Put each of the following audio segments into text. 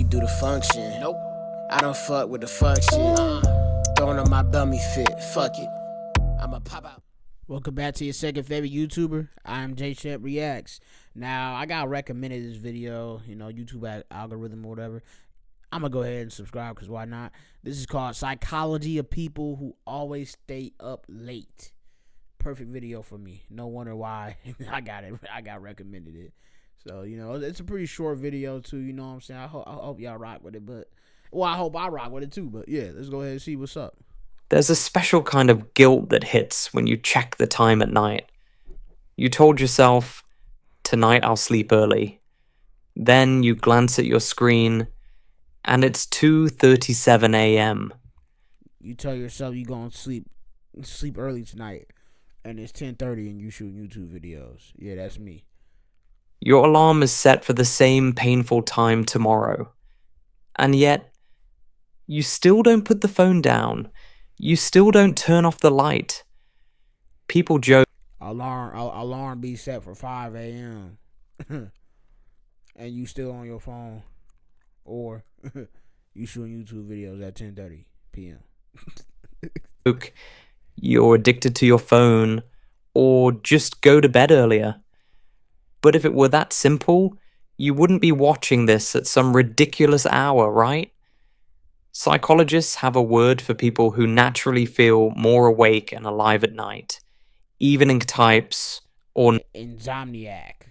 do the function. Nope. I don't fuck with the fuck shit. Throwing on my dummy fit. Fuck it. I'ma pop out. Welcome back to your second favorite YouTuber. I'm J Shep Reacts. Now, I got recommended this video, YouTube algorithm or whatever. I'm going to go ahead and subscribe because why not? This is called Psychology of People Who Always Stay Up Late. Perfect video for me. No wonder why I got recommended it. So, it's a pretty short video too, you know what I'm saying? I hope y'all rock with it, I hope I rock with it too, but yeah, let's go ahead and see what's up. There's a special kind of guilt that hits when you check the time at night. You told yourself, tonight I'll sleep early. Then you glance at your screen, and it's 2:37 a.m. You tell yourself you're going to sleep early tonight, and it's 10:30 and you shoot YouTube videos. Yeah, that's me. Your alarm is set for the same painful time tomorrow. And yet, you still don't put the phone down. You still don't turn off the light. People joke. Alarm be set for 5 a.m. and you still on your phone. Or you shooting YouTube videos at 10:30 p.m. You're addicted to your phone, or just go to bed earlier. But if it were that simple, you wouldn't be watching this at some ridiculous hour, right? Psychologists have a word for people who naturally feel more awake and alive at night. Evening types, or insomniac,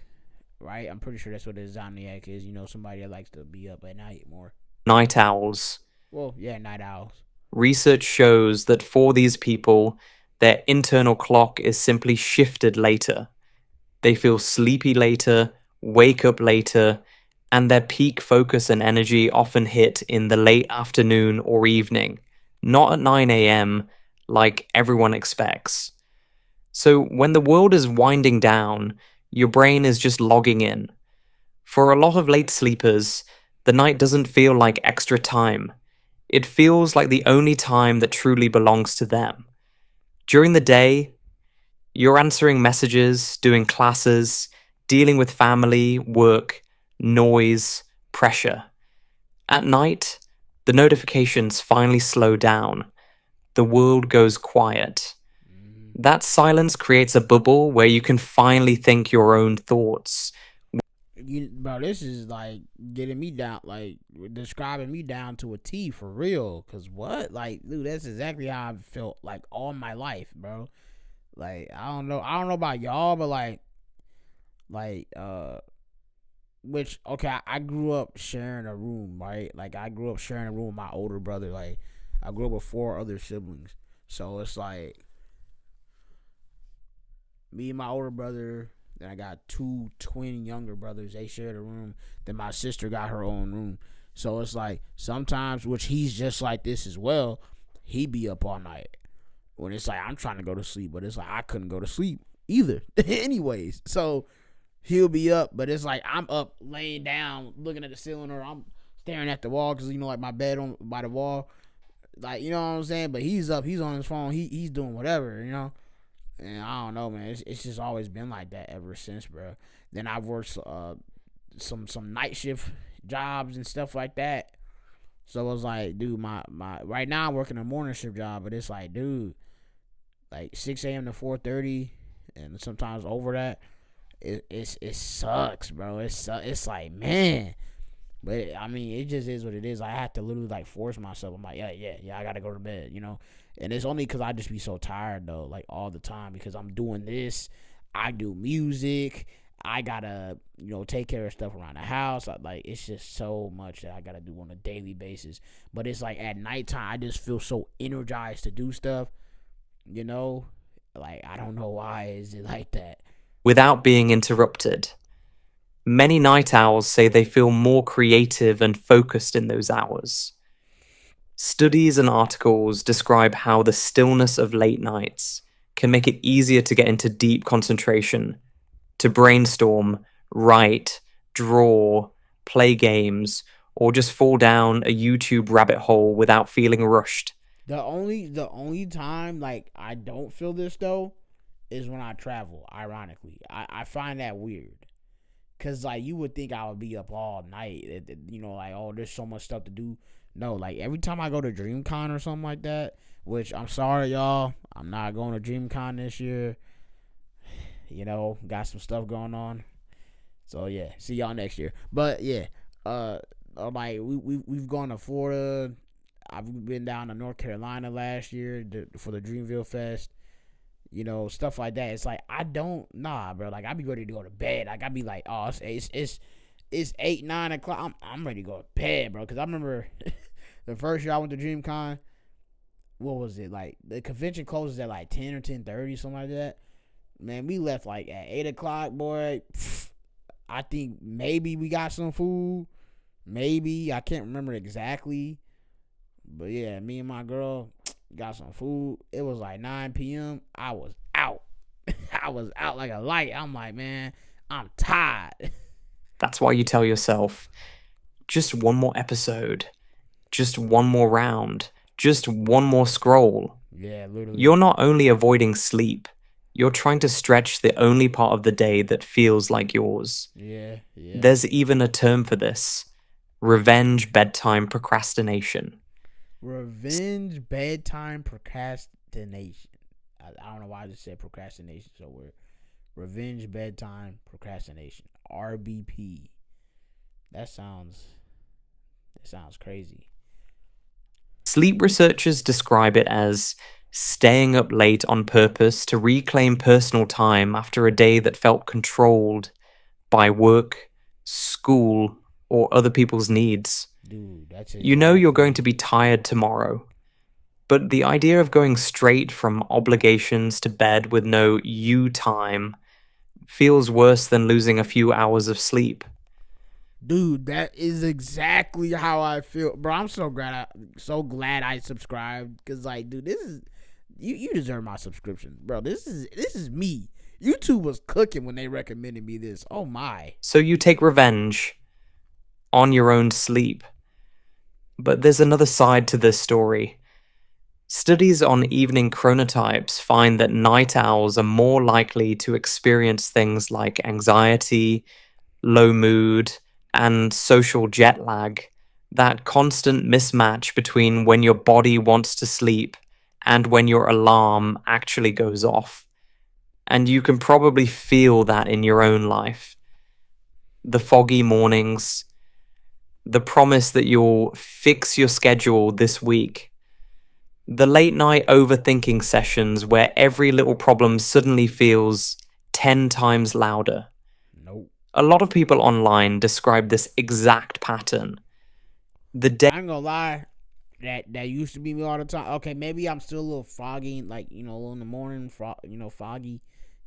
right? I'm pretty sure that's what an insomniac is. Somebody that likes to be up at night more. Night owls. Well, yeah, night owls. Research shows that for these people, their internal clock is simply shifted later. They feel sleepy later, wake up later, and their peak focus and energy often hit in the late afternoon or evening, not at 9 a.m. like everyone expects. So when the world is winding down, your brain is just logging in. For a lot of late sleepers, the night doesn't feel like extra time. It feels like the only time that truly belongs to them. During the day, you're answering messages, doing classes, dealing with family, work, noise, pressure. At night, the notifications finally slow down. The world goes quiet. That silence creates a bubble where you can finally think your own thoughts. Bro, this is like getting me down, like describing me down to a T for real. Cause what? Like, dude, that's exactly how I felt like all my life, bro. Like, I don't know about y'all, but which, okay, I grew up sharing a room, right? Like, I grew up sharing a room with my older brother. Like, I grew up with 4 other siblings. So it's like me and my older brother, then I got 2 twin younger brothers. They shared a room. Then my sister got her own room. So it's like sometimes, which he's just like this as well, he be up all night. When it's like I'm trying to go to sleep, but it's like I couldn't go to sleep either. Anyways, so he'll be up, but it's like I'm up laying down looking at the ceiling, or I'm staring at the wall because like my bed on by the wall, like, you know what I'm saying. But he's up, he's on his phone, he's doing whatever, And I don't know, man. It's just always been like that ever since, bro. Then I've worked some night shift jobs and stuff like that. So it was like, dude, my right now I'm working a morning shift job, but it's like, dude, like 6 a.m. to 4:30, and sometimes over that. It sucks, bro. It's like, man. But I mean, it just is what it is. I have to literally like force myself. I'm like, yeah, I gotta go to bed, And it's only because I just be so tired though, like all the time, because I'm doing this. I do music. I gotta, take care of stuff around the house. Like, it's just so much that I gotta do on a daily basis. But it's like at nighttime, I just feel so energized to do stuff. Like, I don't know why is it like that. Without being interrupted. Many night owls say they feel more creative and focused in those hours. Studies and articles describe how the stillness of late nights can make it easier to get into deep concentration, to brainstorm, write, draw, play games, or just fall down a YouTube rabbit hole without feeling rushed. The only time like I don't feel this though is when I travel. Ironically, I find that weird. Cause like you would think I would be up all night. You know, like, oh, there's so much stuff to do. No, like every time I go to DreamCon or something like that, which I'm sorry y'all, I'm not going to DreamCon this year. You know, got some stuff going on. So yeah, see y'all next year. But yeah, like we've gone to Florida. I've been down to North Carolina last year for the Dreamville Fest. You know, stuff like that. It's like bro. Like I be ready to go to bed. Like I be like, oh, it's 8, 9 o'clock. I'm ready to go to bed, bro. Cause I remember the first year I went to DreamCon. What was it like? The convention closes at like 10 or 10:30, something like that. Man, we left like at 8 o'clock, boy. I think maybe we got some food. Maybe. I can't remember exactly. But yeah, me and my girl got some food. It was like 9 p.m. I was out. I was out like a light. I'm like, man, I'm tired. That's why you tell yourself, just one more episode, just one more round, just one more scroll. Yeah, literally. You're not only avoiding sleep, you're trying to stretch the only part of the day that feels like yours. Yeah. There's even a term for this. Revenge bedtime procrastination. Revenge bedtime procrastination. I don't know why I just said procrastination so weird. Revenge bedtime procrastination. RBP. That sounds crazy. Sleep researchers describe it as staying up late on purpose to reclaim personal time after a day that felt controlled by work, school, or other people's needs. Dude, that's it. You know you're going to be tired tomorrow, but the idea of going straight from obligations to bed with no you time feels worse than losing a few hours of sleep. Dude, that is exactly how I feel, bro. I'm so glad I subscribed, cause like, dude, this is you deserve my subscription, bro. This is me. YouTube was cooking when they recommended me this. Oh my. So you take revenge on your own sleep. But there's another side to this story. Studies on evening chronotypes find that night owls are more likely to experience things like anxiety, low mood, and social jet lag. That constant mismatch between when your body wants to sleep and when your alarm actually goes off. And you can probably feel that in your own life. The foggy mornings, the promise that you'll fix your schedule this week, the late night overthinking sessions where every little problem suddenly feels 10 times louder. Nope. A lot of people online describe this exact pattern. I ain't gonna lie, that used to be me all the time. Okay, maybe I'm still a little foggy, like, you know, in the morning, foggy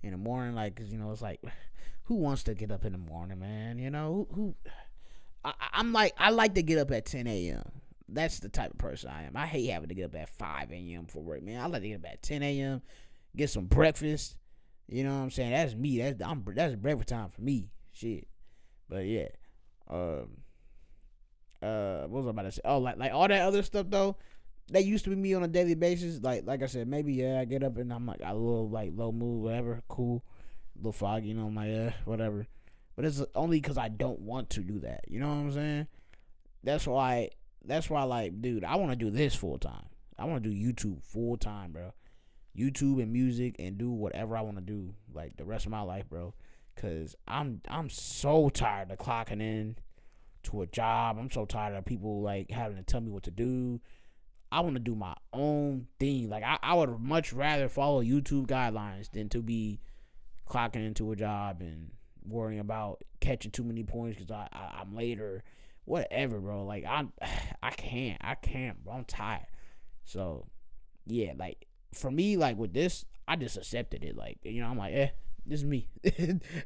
in the morning, like, cause, you know, it's like, who wants to get up in the morning, man? You know, who I'm like, I like to get up at 10 a.m. That's the type of person I am. I hate having to get up at 5 a.m. for work, man. I like to get up at 10 a.m., get some breakfast. You know what I'm saying? That's me. That's breakfast time for me. Shit. But yeah. What was I about to say? Oh, like all that other stuff though, that used to be me on a daily basis. Like I said, maybe yeah, I get up and I'm like a little like low mood, whatever, cool, a little foggy, you know, I'm like whatever. But it's only because I don't want to do that. You know what I'm saying? That's why, like, dude, I want to do this full time. I want to do YouTube full time, bro. YouTube and music and do whatever I want to do, like, the rest of my life, bro. Cause I'm so tired of clocking in to a job. I'm so tired of people like having to tell me what to do. I want to do my own thing. Like I would much rather follow YouTube guidelines than to be clocking into a job and worrying about catching too many points because I'm late or whatever, bro. Like I can't, bro. I'm tired. So yeah, like for me, like with this, I just accepted it. Like, you know, I'm like, this is me.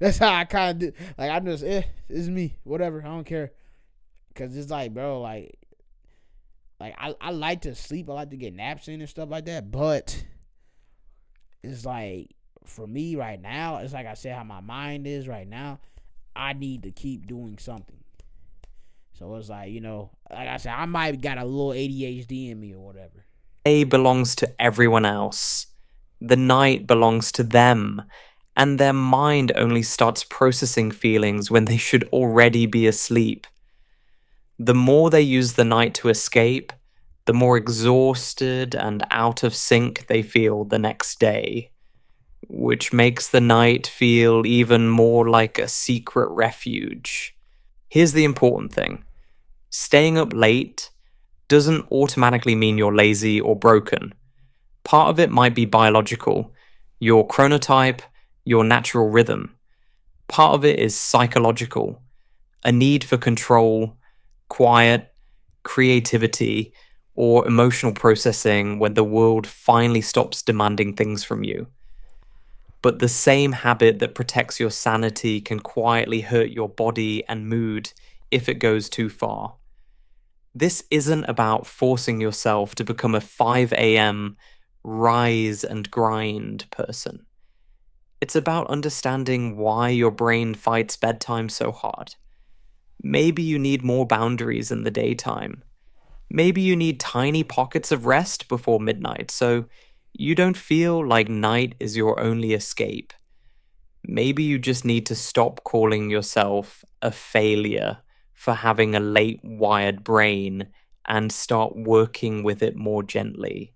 That's how I kind of do. Like I'm just, this is me. Whatever, I don't care. Cause it's like, bro, like I like to sleep. I like to get naps in and stuff like that. But it's like, for me right now, it's like I said, how my mind is right now. I need to keep doing something. So it's like, you know, like I said, I might got a little ADHD in me or whatever. Day belongs to everyone else. The night belongs to them. and their mind only starts processing feelings when they should already be asleep. The more they use the night to escape, the more exhausted and out of sync they feel the next day, which makes the night feel even more like a secret refuge. Here's the important thing. Staying up late doesn't automatically mean you're lazy or broken. Part of it might be biological, your chronotype, your natural rhythm. Part of it is psychological, a need for control, quiet, creativity, or emotional processing when the world finally stops demanding things from you. But the same habit that protects your sanity can quietly hurt your body and mood if it goes too far. This isn't about forcing yourself to become a 5 a.m. rise and grind person. It's about understanding why your brain fights bedtime so hard. Maybe you need more boundaries in the daytime. Maybe you need tiny pockets of rest before midnight, so you don't feel like night is your only escape. Maybe you just need to stop calling yourself a failure for having a late wired brain and start working with it more gently.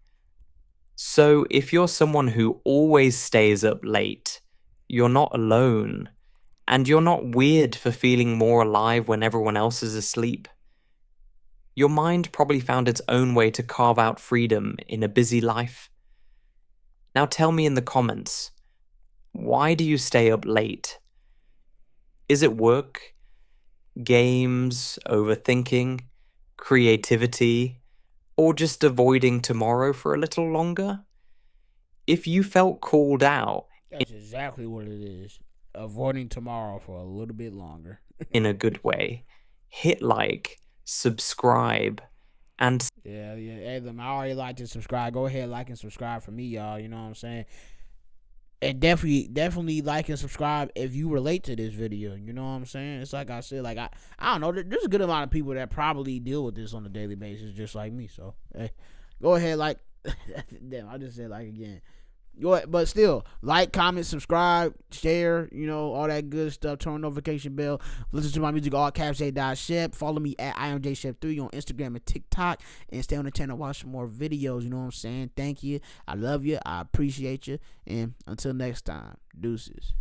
So if you're someone who always stays up late, you're not alone, and you're not weird for feeling more alive when everyone else is asleep. Your mind probably found its own way to carve out freedom in a busy life. Now tell me in the comments, why do you stay up late? Is it work, games, overthinking, creativity, or just avoiding tomorrow for a little longer? If you felt called out, That's exactly what it is. Avoiding tomorrow for a little bit longer. in a good way, hit like, subscribe, and Yeah. Hey, I already like to subscribe. Go ahead, like and subscribe for me, y'all. You know what I'm saying? And definitely like and subscribe if you relate to this video. You know what I'm saying? It's like I said, like I don't know. There's a good amount of people that probably deal with this on a daily basis, just like me. So hey, go ahead, like. Damn, I just said like again. But still, like, comment, subscribe, share, you know, all that good stuff. Turn notification bell. Listen to my music, all caps A.Shep. Follow me at IamJShep3 on Instagram and TikTok. And stay on the channel, watch some more videos. You know what I'm saying? Thank you. I love you. I appreciate you. And until next time, deuces.